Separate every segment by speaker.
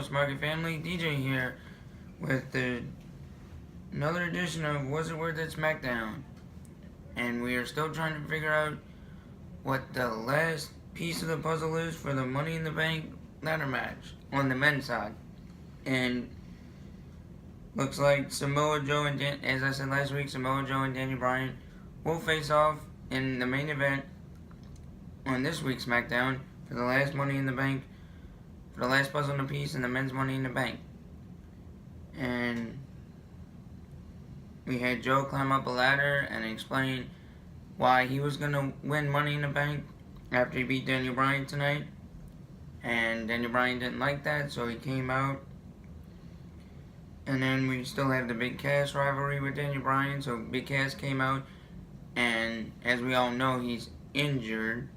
Speaker 1: Smarky Family, DJ here with another edition of Was It Worth It SmackDown. And we are still trying to figure out what the last piece of the puzzle is for the Money in the Bank ladder match on the men's side. And looks like Samoa Joe and as I said last week, Samoa Joe and Daniel Bryan will face off in the main event on this week's SmackDown for the last Money in the Bank, for the last puzzle in the piece in the men's Money in the Bank. And we had Joe climb up a ladder and explain why he was going to win Money in the Bank after he beat Daniel Bryan tonight. And Daniel Bryan didn't like that, so he came out. And then we still have the Big Cass rivalry with Daniel Bryan, so Big Cass came out, and as we all know, he's injured,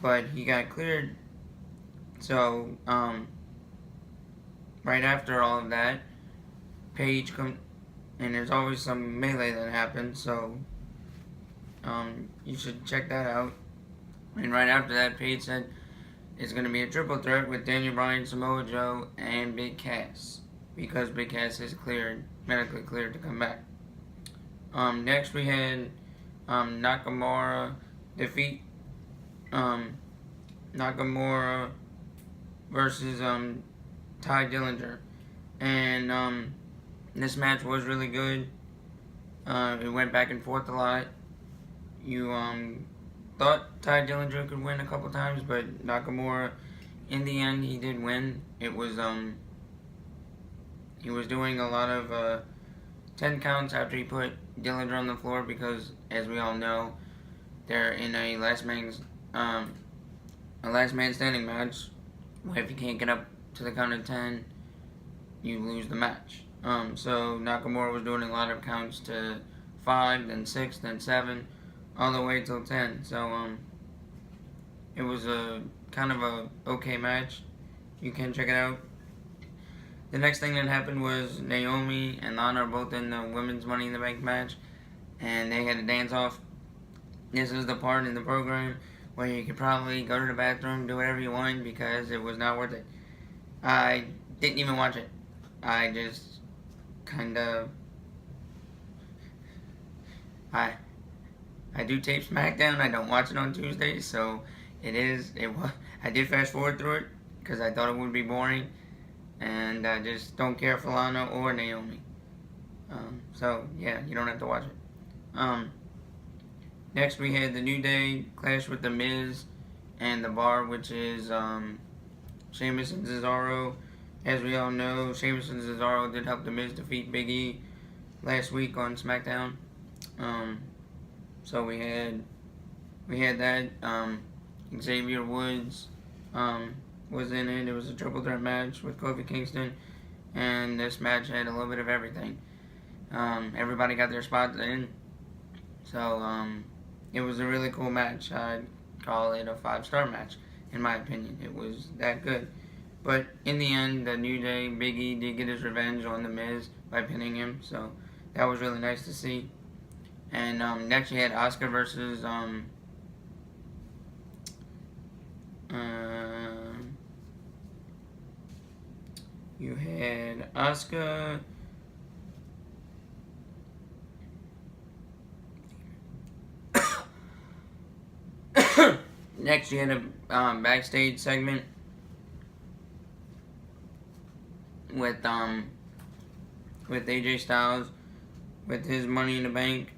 Speaker 1: but he got cleared. So, right after all of that, Paige comes, and there's always some melee that happens, so, you should check that out. And right after that, Paige said it's going to be a triple threat with Daniel Bryan, Samoa Joe, and Big Cass, because Big Cass is medically cleared to come back. Next we had Nakamura defeat Nakamura versus Ty Dillinger, and this match was really good. It went back and forth a lot. You thought Ty Dillinger could win a couple times, but Nakamura, in the end, he did win. It was he was doing a lot of 10 counts after he put Dillinger on the floor because, as we all know, they're in a last man standing match. Where if you can't get up to the count of 10, you lose the match. So Nakamura was doing a lot of counts to 5, then 6, then 7, all the way till 10. So it was a kind of a okay match. You can check it out. The next thing that happened was Naomi and Lana are both in the women's Money in the Bank match, and they had a dance-off. This is the part in the program where you could probably go to the bathroom, do whatever you want, because it was not worth it. I didn't even watch it. I just kind of... I do tape SmackDown. I don't watch it on Tuesdays, so I did fast forward through it because I thought it would be boring. And I just don't care for Lana or Naomi. So, yeah, you don't have to watch it. Next, we had the New Day clash with The Miz and The Bar, which is Sheamus and Cesaro. As we all know, Sheamus and Cesaro did help The Miz defeat Big E last week on SmackDown. So we had that. Xavier Woods was in it. It was a triple threat match with Kofi Kingston, and this match had a little bit of everything. Everybody got their spots in, so it was a really cool match. I'd call it a 5-star match, in my opinion. It was that good. But in the end, the New Day, Big E did get his revenge on The Miz by pinning him, so that was really nice to see. And next you had Asuka versus you had Asuka next you had a backstage segment with AJ Styles with his Money in the Bank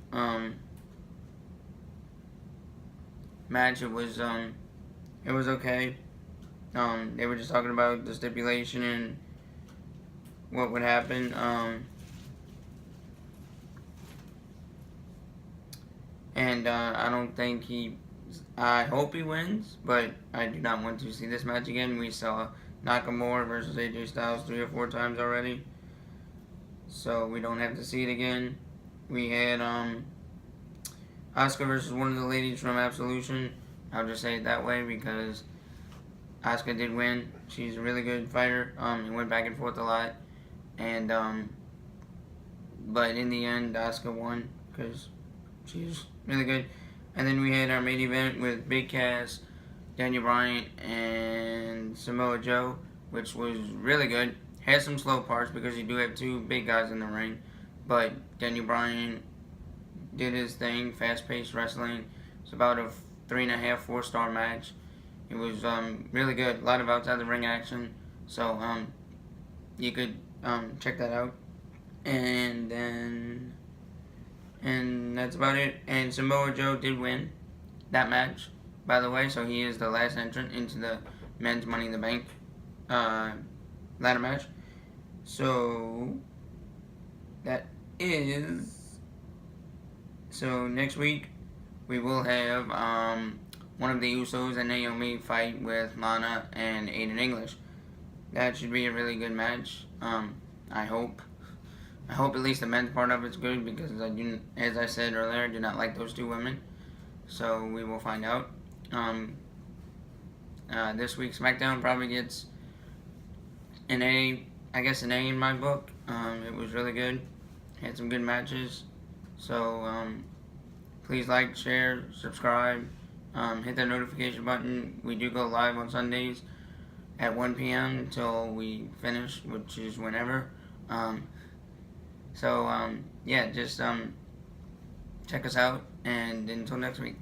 Speaker 1: match. It was okay. They were just talking about the stipulation and what would happen. And I don't think I hope he wins, but I do not want to see this match again. We saw Nakamura versus AJ Styles 3 or 4 times already, so we don't have to see it again. We had Asuka versus one of the ladies from Absolution. I'll just say it that way because Asuka did win. She's a really good fighter. It went back and forth a lot, and but in the end, Asuka won because she's really good. And then we had our main event with Big Cass, Daniel Bryan, and Samoa Joe which was really good. Had some slow parts because you do have two big guys in the ring, but Daniel Bryan did his thing, fast-paced wrestling. It's about a 3.5, 4-star match. It was really good. A lot of outside the ring action. So you could check that out. And that's about it. And Samoa Joe did win that match, by the way. So he is the last entrant into the men's Money in the Bank ladder match. So that is. So next week we will have one of the Usos and Naomi fight with Lana and Aiden English. That should be a really good match. I hope. I hope at least the men's part of it's good because as I said earlier, I do not like those two women. So we will find out. This week SmackDown probably gets an A, I guess an A in my book. It was really good. Had some good matches. So please like, share, subscribe, hit that notification button. We do go live on Sundays at 1 p.m. until we finish, which is whenever. Yeah, just check us out, and until next week.